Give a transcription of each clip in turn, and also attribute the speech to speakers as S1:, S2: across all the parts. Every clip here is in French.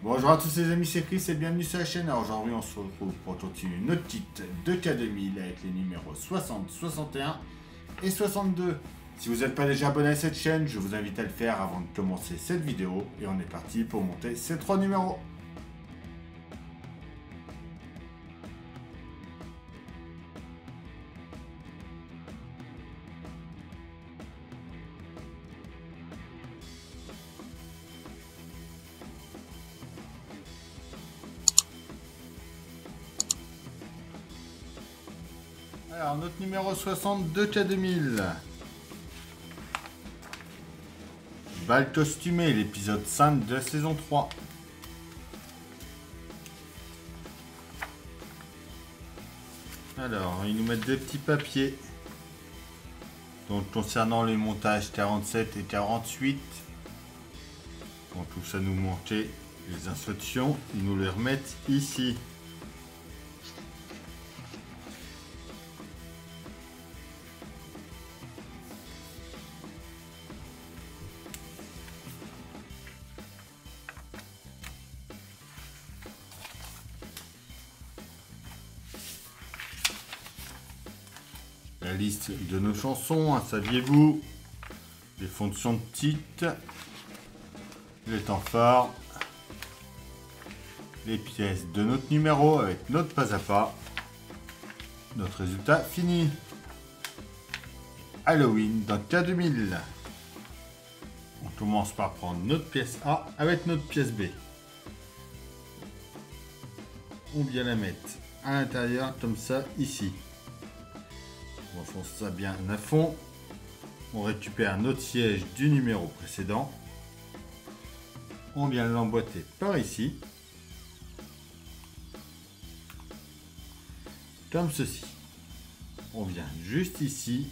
S1: Bonjour à tous les amis, c'est Chris et bienvenue sur la chaîne. Alors aujourd'hui on se retrouve pour continuer notre titre de K2000 avec les numéros 60, 61 et 62. Si vous n'êtes pas déjà abonné à cette chaîne, je vous invite à le faire avant de commencer cette vidéo. Et on est parti pour monter ces trois numéros. Alors notre numéro 62 K2000. Bal costumé, l'épisode 5 de la saison 3. Alors, ils nous mettent des petits papiers. Donc, concernant les montages 47 et 48. Donc, tout ça nous manquait les instructions. Ils nous les remettent ici. La liste de nos chansons, hein, saviez-vous? Les fonctions de titre, les temps forts, les pièces de notre numéro avec notre pas à pas, notre résultat fini. Halloween dans K2000. On commence par prendre notre pièce A avec notre pièce B. On vient la mettre à l'intérieur comme ça ici. On enfonce ça bien à fond. On récupère notre siège du numéro précédent. On vient l'emboîter par ici. Comme ceci. On vient juste ici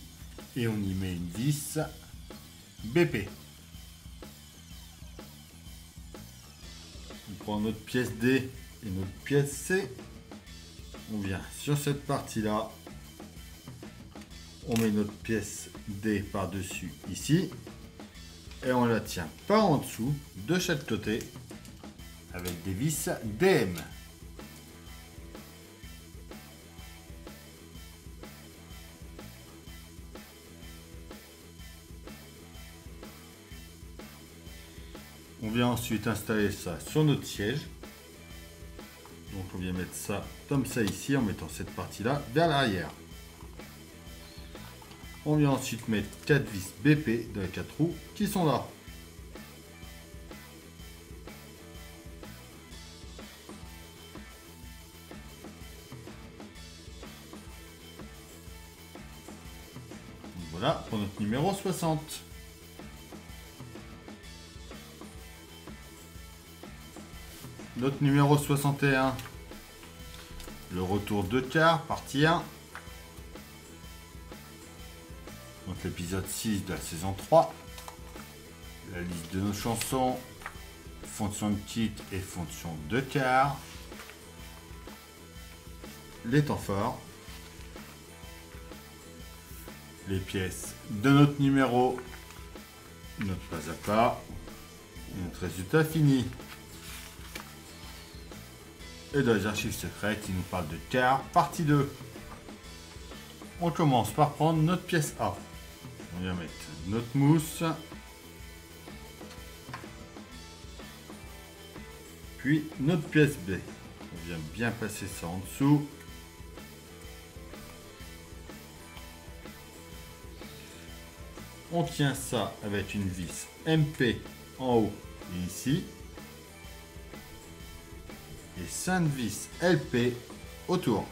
S1: et on y met une vis BP. On prend notre pièce D et notre pièce C. On vient sur cette partie-là. On met notre pièce D par-dessus ici. Et on la tient par en dessous de chaque côté avec des vis DM. On vient ensuite installer ça sur notre siège. Donc on vient mettre ça comme ça ici en mettant cette partie-là vers l'arrière. On vient ensuite mettre 4 vis BP dans les 4 trous qui sont là. Voilà pour notre numéro 60. Notre numéro 61. Le retour de quart, partie 1. Donc l'épisode 6 de la saison 3. La liste de nos chansons. Fonction de titre et fonction de quart. Les temps forts. Les pièces de notre numéro. Notre pas à pas. Et notre résultat fini. Et dans les archives secrètes, il nous parle de quart, partie 2. On commence par prendre notre pièce A. On vient mettre notre mousse. Puis notre pièce B. On vient bien passer ça en dessous. On tient ça avec une vis MP en haut et ici. Et 5 vis LP autour.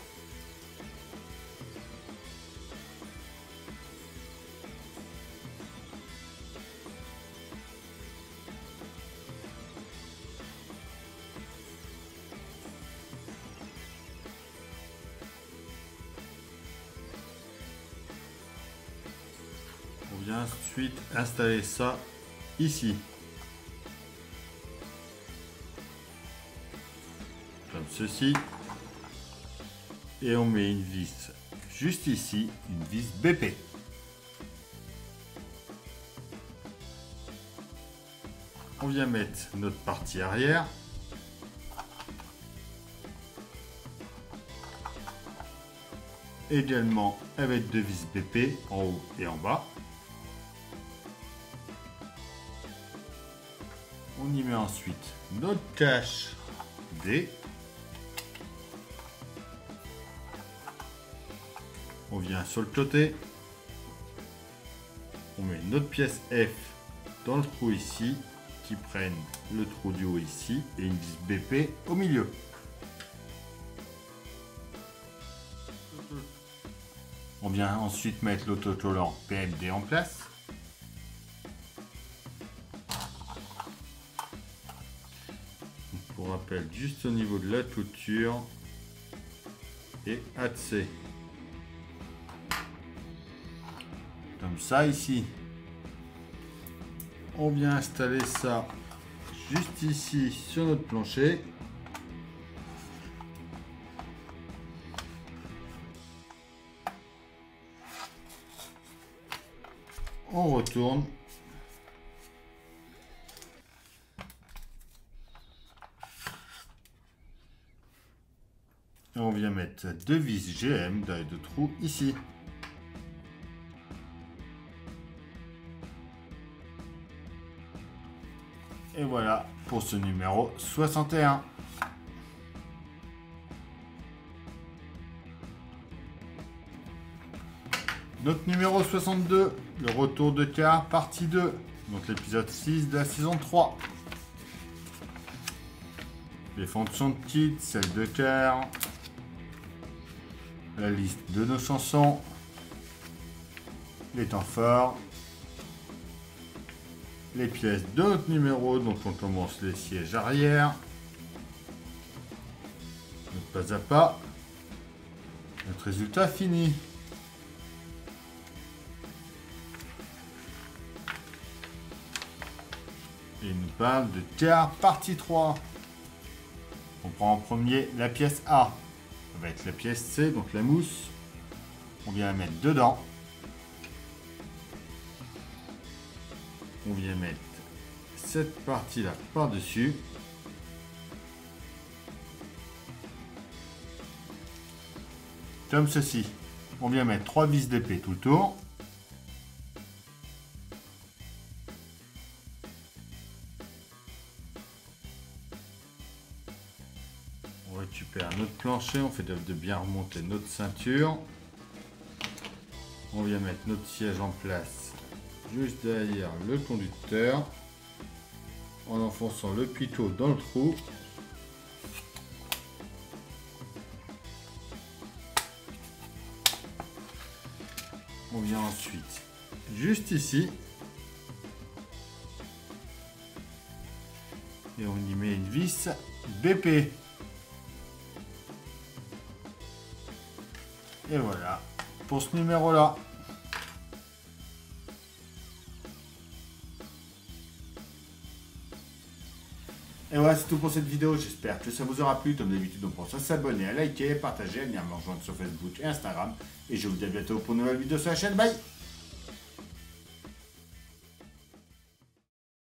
S1: On vient ensuite installer ça ici. Comme ceci. Et on met une vis juste ici, une vis BP. On vient mettre notre partie arrière également avec deux vis BP en haut et en bas. On y met ensuite notre cache D. On vient sur le côté. On met notre pièce F dans le trou ici, qui prennent le trou du haut ici et une vis BP au milieu. On vient ensuite mettre l'autocollant PMD en place. Pour rappel, juste au niveau de la couture et adser. Comme ça ici. On vient installer ça juste ici sur notre plancher. On retourne. Et on vient mettre deux vis GM dans les deux trous ici. Et voilà pour ce numéro 61. Notre numéro 62, le retour de quart, partie 2. Donc l'épisode 6 de la saison 3. Les fonctions de kit, celle de quart. La liste de nos chansons. Les temps forts. Les pièces de notre numéro, donc on commence les sièges arrière. Donc pas à pas. Notre résultat fini. Et il nous parle de quart partie 3. On prend en premier la pièce A. Ça va être la pièce C, donc la mousse. On vient la mettre dedans. On vient mettre cette partie-là par-dessus. Comme ceci. On vient mettre 3 vis d'épée tout le tour. On récupère notre plancher, on fait de bien remonter notre ceinture. On vient mettre notre siège en place juste derrière le conducteur en enfonçant le picot dans le trou. On vient ensuite juste ici et on y met une vis BP. Et voilà pour ce numéro là. Et voilà, c'est tout pour cette vidéo. J'espère que ça vous aura plu. Comme d'habitude, on pense à s'abonner, à liker, partager, à venir me rejoindre sur Facebook et Instagram. Et je vous dis à bientôt pour une nouvelle vidéo sur la chaîne. Bye!